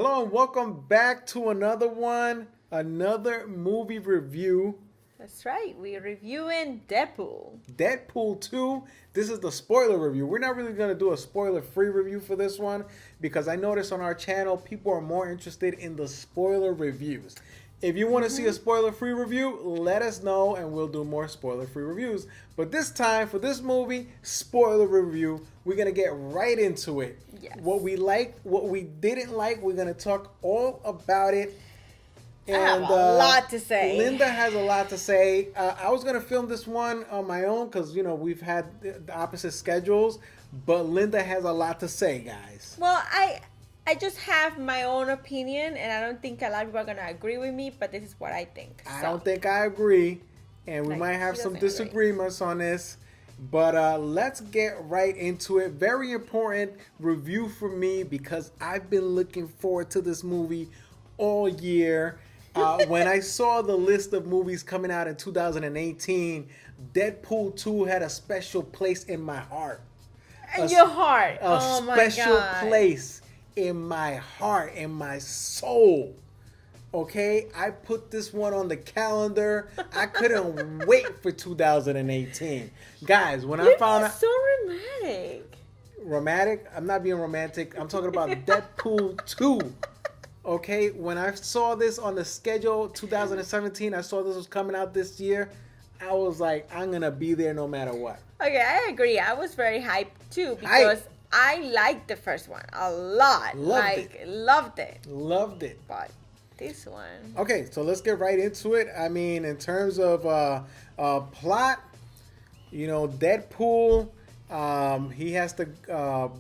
Hello and welcome back to another movie review. That's right. We're reviewing Deadpool. Deadpool 2. This is the spoiler review. We're not really going to do a spoiler-free review for this one because I noticed on our channel people are more interested in the spoiler reviews. If you want to see a spoiler-free review, let us know and we'll do more spoiler-free reviews. But this time, for this movie, spoiler review, we're going to get right into it. Yes. What we liked, what we didn't like, we're going to talk all about it. I have a lot to say. Linda has a lot to say. I was going to film this one on my own because, you know, we've had the opposite schedules. But Linda has a lot to say, guys. Well, I just have my own opinion, and I don't think a lot of people are going to agree with me, but this is what I think. I don't think I agree, and we might have she some doesn't disagreements on this. But let's get right into it. Very important review for me because I've been looking forward to this movie all year. When I saw the list of movies coming out in 2018, Deadpool 2 had a special place in my heart. In your heart. Oh my God. Special place in my heart, in my soul. Okay? I put this one on the calendar. I couldn't wait for 2018. Guys, when I found out... so romantic. Romantic? I'm not being romantic. I'm talking about Deadpool 2. Okay, when I saw this on the schedule, 2017, I saw this was coming out this year. I was like, I'm going to be there no matter what. Okay, I agree. I was very hyped too because I liked the first one a lot. Loved it. Loved it. But this one. Okay, so let's get right into it. I mean, in terms of plot, you know, Deadpool, he has to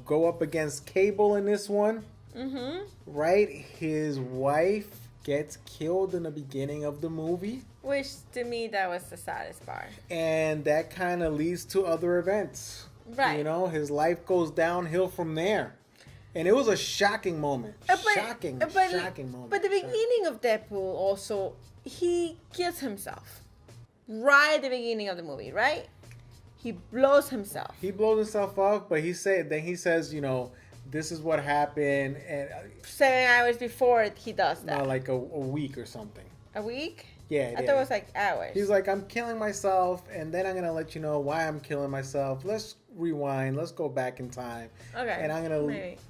go up against Cable in this one. Mm-hmm. Right? His wife gets killed in the beginning of the movie. Which, to me, that was the saddest part. And that kind of leads to other events. Right. You know, his life goes downhill from there. And it was a shocking moment. Shocking moment. But the beginning of Deadpool also, he kills himself. Right at the beginning of the movie, right? He blows himself. He blows himself up, but he says, you know, this is what happened. And 7 hours before he does that. No, like a week or something. A week? Yeah, I thought it was like hours. He's like, I'm killing myself, and then I'm going to let you know why I'm killing myself. Let's rewind. Let's go back in time. Okay. And I'm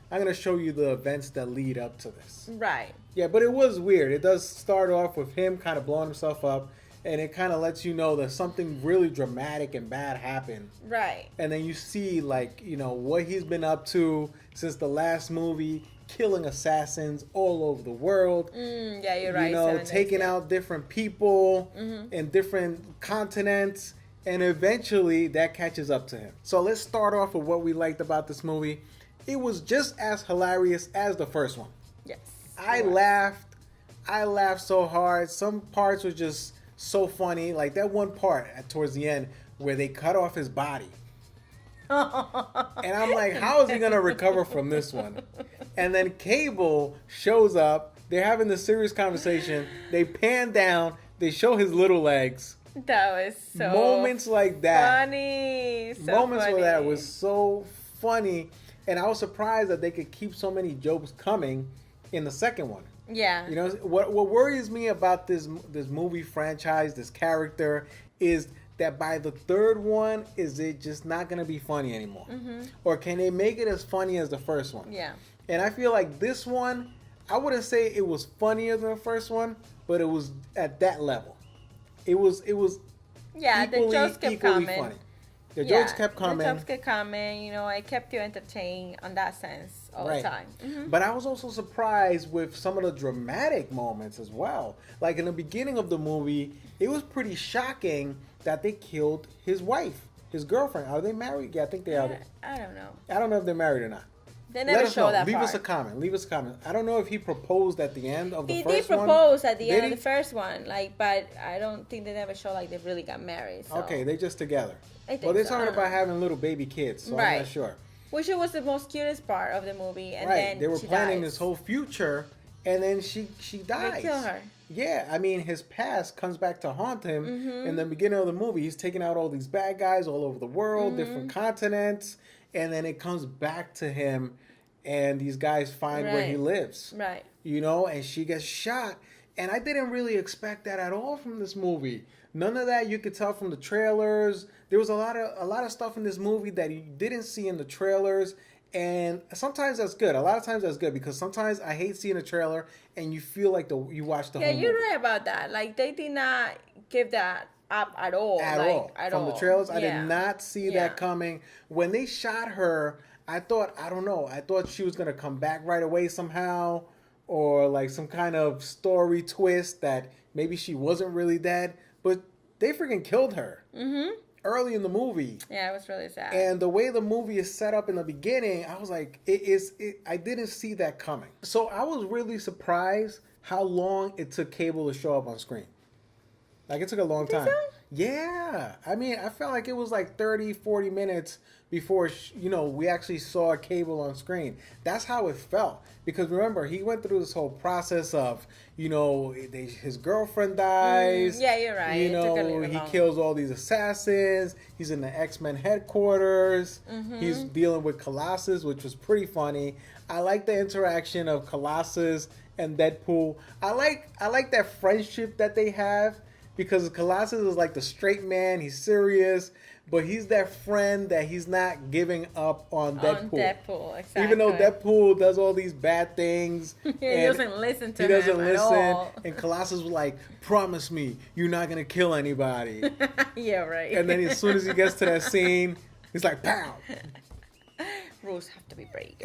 gonna show you the events that lead up to this. Right. Yeah, but it was weird. It does start off with him kind of blowing himself up, and it kind of lets you know that something really dramatic and bad happened. Right. And then you see, like, you know, what he's been up to since the last movie, killing assassins all over the world. Yeah, you're right. You know, taking out different people in different continents, and eventually that catches up to him. So let's start off with what we liked about this movie. It was just as hilarious as the first one. Yes. I laughed so hard. Some parts were just so funny. Like that one part towards the end where they cut off his body. And I'm like, how is he going to recover from this one? And then Cable shows up. They're having this serious conversation. They pan down. They show his little legs. That was so moments like that. Funny. So moments funny. like that was so funny. And I was surprised that they could keep so many jokes coming in the second one. Yeah. You know, what worries me about this movie franchise, this character, is that by the third one, is it just not going to be funny anymore? Or can they make it as funny as the first one? Yeah. And I feel like this one, I wouldn't say it was funnier than the first one, but it was at that level. It was yeah, equally, the jokes kept equally coming. funny. The jokes kept coming. The jokes kept coming. You know, it kept you entertained on that sense all the time. But I was also surprised with some of the dramatic moments as well. Like in the beginning of the movie, it was pretty shocking that they killed his wife, his girlfriend. Are they married? Yeah, I think they are. I don't know. I don't know if they're married or not. They never show that Leave part. us a comment. Leave us a comment. I don't know if he proposed at the end of the first one. He did propose at the end of the first one, like, but I don't think they never show like they really got married. So. Okay, they just together. I think well, they're so. talking about having little baby kids, so I'm not sure. Which was the most cutest part of the movie, and then they were planning dies. this whole future, and then she dies. They kill her. Yeah, I mean, his past comes back to haunt him. In the beginning of the movie, he's taking out all these bad guys all over the world, different continents, and then it comes back to him and these guys find where he lives. Right. You know, and she gets shot. And I didn't really expect that at all from this movie. None of that you could tell from the trailers. There was a lot of stuff in this movie that you didn't see in the trailers. And sometimes that's good. A lot of times that's good because sometimes I hate seeing a trailer and you feel like you watched the whole movie. Yeah, you're right about that. Like, they did not give that up at all. From the trailers, I did not see that coming. When they shot her, I thought she was going to come back right away somehow, or like some kind of story twist that maybe she wasn't really dead, but they freaking killed her early in the movie. Yeah, it was really sad. And the way the movie is set up in the beginning, I was like, I didn't see that coming. So I was really surprised how long it took Cable to show up on screen. Like, it took a long time. Yeah. I mean, I felt like it was like 30, 40 minutes before, we actually saw Cable on screen. That's how it felt. Because remember, he went through this whole process of, his girlfriend dies. Yeah, you're right. He kills all these assassins. He's in the X-Men headquarters. He's dealing with Colossus, which was pretty funny. I like the interaction of Colossus and Deadpool. I like that friendship that they have. Because Colossus is like the straight man, he's serious, but he's that friend that he's not giving up on Deadpool. On Deadpool, exactly. Even though Deadpool does all these bad things. He doesn't listen to him at all. And Colossus was like, promise me, you're not going to kill anybody. Yeah, right. And then as soon as he gets to that scene, he's like, pow. Rules have to be break.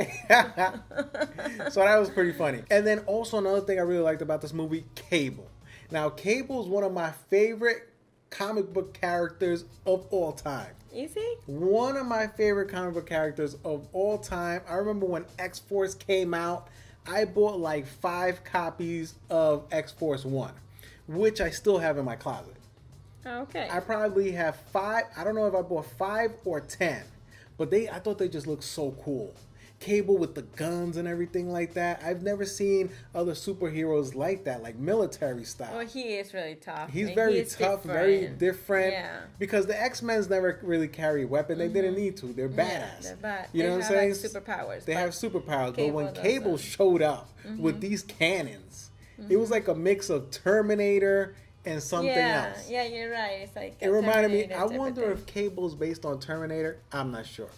So that was pretty funny. And then also another thing I really liked about this movie, Cable. Now, Cable is one of my favorite comic book characters of all time. Is he? One of my favorite comic book characters of all time. I remember when X-Force came out, I bought like 5 copies of X-Force 1, which I still have in my closet. Okay. I probably have 5. I don't know if I bought 5 or 10, but I thought they just looked so cool. Cable with the guns and everything like that. I've never seen other superheroes like that, like military style. Well, he is really tough. He's very tough, very different. Yeah. Because the X-Men's never really carry a weapon. They didn't need to. They're badass. They're bad. You know what I'm saying? Like superpowers. They have superpowers. But when Cable showed up with these cannons, it was like a mix of Terminator and something else. Yeah, you're right. It's like it reminded me. I wonder if Cable's based on Terminator. I'm not sure.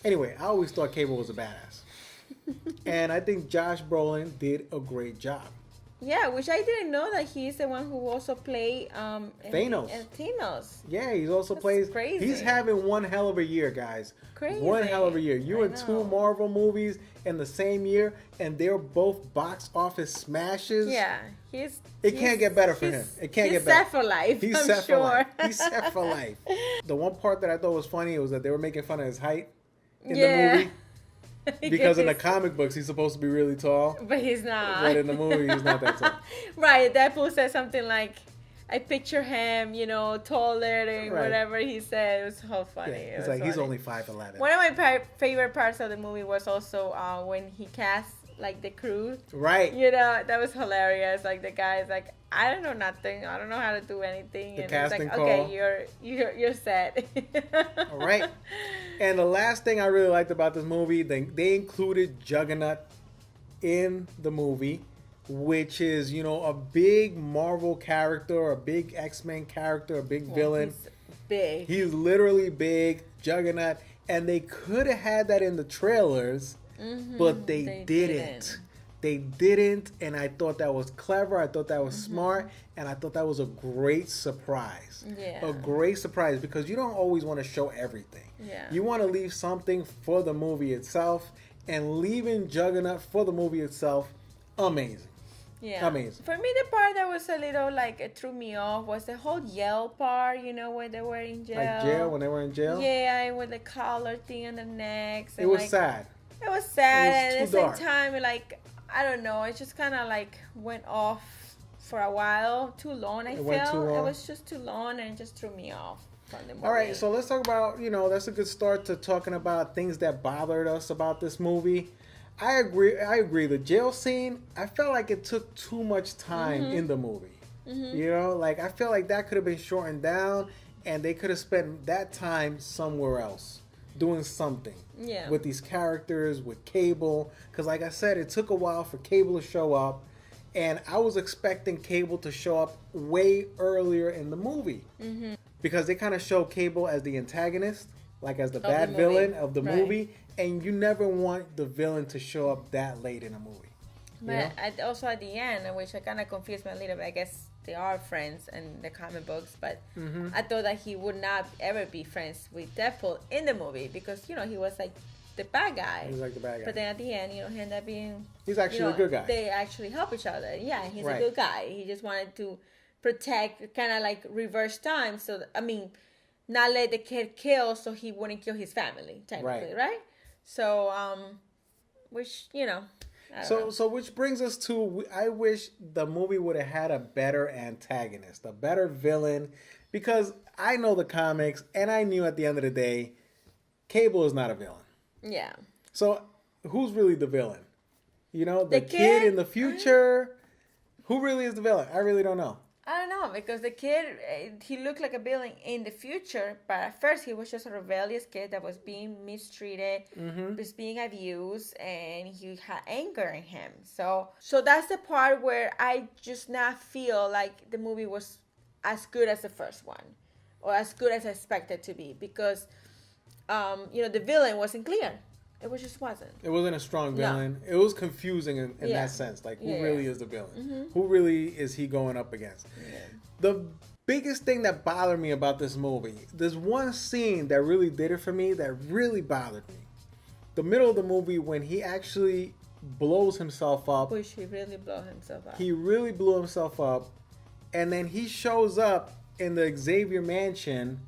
Anyway, I always thought Cable was a badass. And I think Josh Brolin did a great job. Yeah, which I didn't know that he's the one who also played Thanos. Thanos. Yeah, he's also plays. Crazy. He's having one hell of a year, guys. Crazy. One hell of a year. You're in 2 Marvel movies in the same year, and they're both box office smashes. Yeah, it can't get better for him. It can't get better. He's set for life. He's set for life. He's set for life. The one part that I thought was funny was that they were making fun of his height in the movie. Because in the comic books, he's supposed to be really tall. But he's not. But in the movie, he's not that tall. Right. Deadpool said something like, I picture him, taller than whatever he said. It was so funny. Yeah, it's like, he's only 5'11". One of my favorite parts of the movie was also when he cast, like, the crew. Right. That was hilarious. Like, the guy's like, I don't know nothing. I don't know how to do anything. The and casting it's like, call. okay, you're set. All right. And the last thing I really liked about this movie, they included Juggernaut in the movie, which is, a big Marvel character, a big X-Men character, a big villain. He's big. He's literally big, Juggernaut. And they could have had that in the trailers, but they didn't. They didn't, and I thought that was clever. I thought that was smart, and I thought that was a great surprise. Yeah. A great surprise, because you don't always want to show everything. Yeah. You want to leave something for the movie itself, and leaving Juggernaut for the movie itself, amazing. Yeah. Amazing. For me, the part that was a little, like, it threw me off was the whole Yale part, when they were in jail. Like when they were in jail? Yeah, with the collar thing on the necks. It was sad. It was sad, and at the same time, like, I don't know, it just kind of, like, went off for a while. Too long, I felt. It was just too long, and it just threw me off from the movie. All right, so let's talk about, that's a good start to talking about things that bothered us about this movie. I agree. The jail scene, I felt like it took too much time in the movie. I feel like that could have been shortened down, and they could have spent that time somewhere else doing something. Yeah. With these characters, with Cable. Because like I said, it took a while for Cable to show up. And I was expecting Cable to show up way earlier in the movie. Mm-hmm. Because they kind of show Cable as the antagonist, like as the bad villain of the movie. And you never want the villain to show up that late in a movie. But also at the end, which I kind of confused me a little bit, I guess they are friends in the comic books, but I thought that he would not ever be friends with Deadpool in the movie because, you know, he was like the bad guy. He's like the bad guy. But then at the end, you know, he ended up being... He's actually a good guy. They actually help each other. Yeah, he's a good guy. He just wanted to protect, kind of like reverse time. So, I mean, not let the kid kill so he wouldn't kill his family, technically, right? So, which, you know... So which brings us to, I wish the movie would have had a better antagonist, a better villain, because I know the comics, and I knew at the end of the day, Cable is not a villain. Yeah. So who's really the villain? You know, the kid in the future? Who really is the villain? I really don't know. I don't know, because the kid, he looked like a villain in the future, but at first he was just a rebellious kid that was being mistreated, was being abused, and he had anger in him. So that's the part where I just not feel like the movie was as good as the first one, or as good as I expected to be, because, you know, the villain wasn't clear. It just wasn't. It wasn't a strong villain. No. It was confusing in that sense. Like, who really is the villain? Who really is he going up against? Yeah. The biggest thing that bothered me about this movie, there's one scene that really did it for me that really bothered me. The middle of the movie when he actually blows himself up. Which he really blew himself up. He really blew himself up. And then he shows up in the Xavier mansion.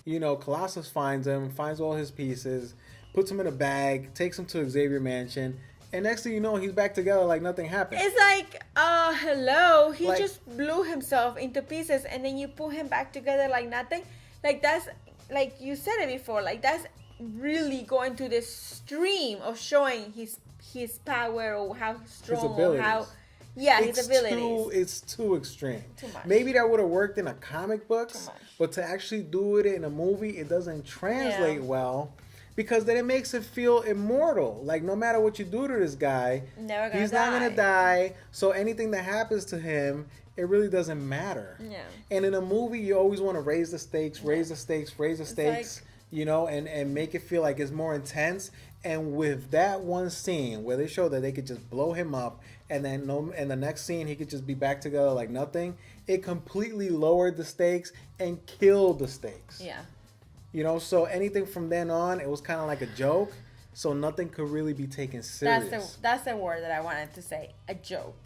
You know, Colossus finds him, finds all his pieces, puts him in a bag, takes him to Xavier Mansion, and next thing you know, he's back together like nothing happened. It's like, hello, he just blew himself into pieces, and then you pull him back together like nothing. Like, that's, like you said it before, like that's really going to the extreme of showing his power or how strong his abilities. Or how, his abilities. It's too extreme. Too much. Maybe that would have worked in a comic books, but to actually do it in a movie, it doesn't translate well. Because then it makes it feel immortal. Like, no matter what you do to this guy, he's not going to die. So anything that happens to him, it really doesn't matter. Yeah. And in a movie, you always want to raise the stakes, you know, and make it feel like it's more intense. And with that one scene where they show that they could just blow him up, and then in the next scene, he could just be back together like nothing, it completely lowered the stakes and killed the stakes. Yeah. You know, so anything from then on, it was kind of like a joke. So nothing could really be taken serious. That's the word that I wanted to say. A joke.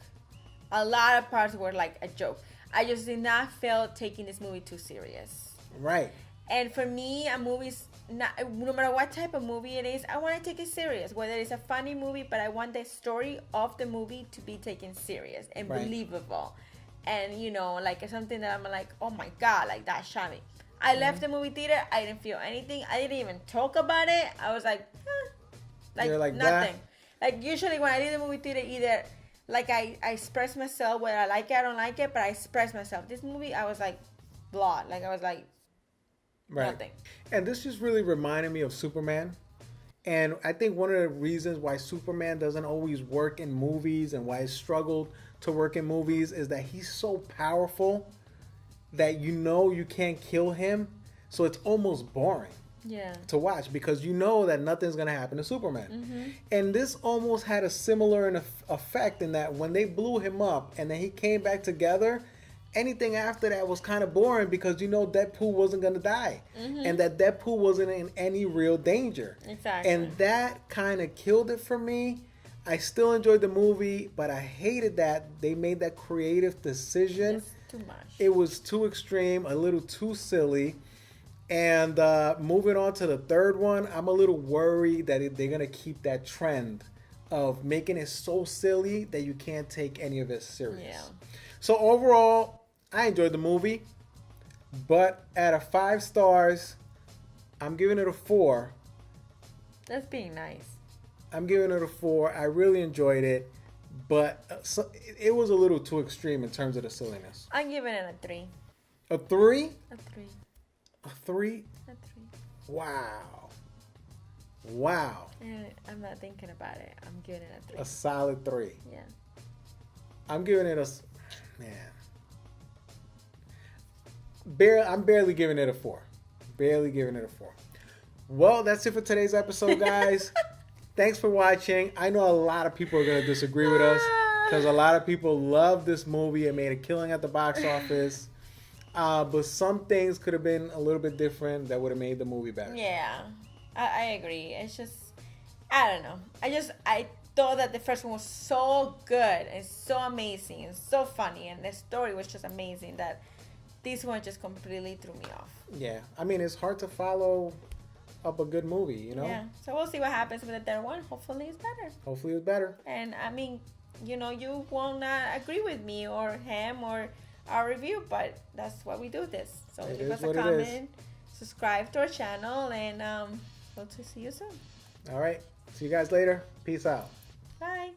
A lot of parts were like a joke. I just did not feel taking this movie too serious. Right. And for me, a movie's not, no matter what type of movie it is, I want to take it serious. Whether it's a funny movie, but I want the story of the movie to be taken serious and believable. And, you know, like something that I'm like, oh my God, like that shot me. I left the movie theater. I didn't feel anything. I didn't even talk about it. I was like, like nothing. Like usually when I leave the movie theater, either like I express myself whether I like it or I don't like it, but I express myself. This movie, I was like, blah. Like I was like, nothing. And this just really reminded me of Superman. And I think one of the reasons why Superman doesn't always work in movies and why it struggled to work in movies is that he's so powerful that you know you can't kill him, so it's almost boring to watch because you know that nothing's going to happen to Superman. And this almost had a similar effect in that when they blew him up and then he came back together, anything after that was kind of boring because you know Deadpool wasn't going to die and that Deadpool wasn't in any real danger. Exactly. And that kind of killed it for me. I still enjoyed the movie, but I hated that they made that creative decision. Too much. It was too extreme, a little too silly. And moving on to the third one, I'm a little worried that they're going to keep that trend of making it so silly that you can't take any of it serious. Yeah. So overall, I enjoyed the movie. But out of 5 stars, I'm giving it a 4. That's being nice. I'm giving it a 4. I really enjoyed it. But it was a little too extreme in terms of the silliness. I'm giving it a 3. A 3? A 3. A 3? A 3. Wow. Wow. I'm not thinking about it. I'm giving it a 3. A solid 3. Yeah. I'm giving it man. I'm barely giving it a 4. Barely giving it a 4. Well, that's it for today's episode, guys. Thanks for watching. I know a lot of people are going to disagree with us because a lot of people love this movie. It made a killing at the box office. But some things could have been a little bit different that would have made the movie better. Yeah, I agree. It's just, I don't know. I thought that the first one was so good and so amazing and so funny, and the story was just amazing, that this one just completely threw me off. Yeah, I mean, it's hard to follow up a good movie, you know? Yeah, so we'll see what happens with the third one. Hopefully it's better. Hopefully it's better. And I mean, you know, you will not agree with me or him or our review, but that's why we do this. So leave us a comment, subscribe to our channel, and we'll see you soon. All right. See you guys later. Peace out. Bye.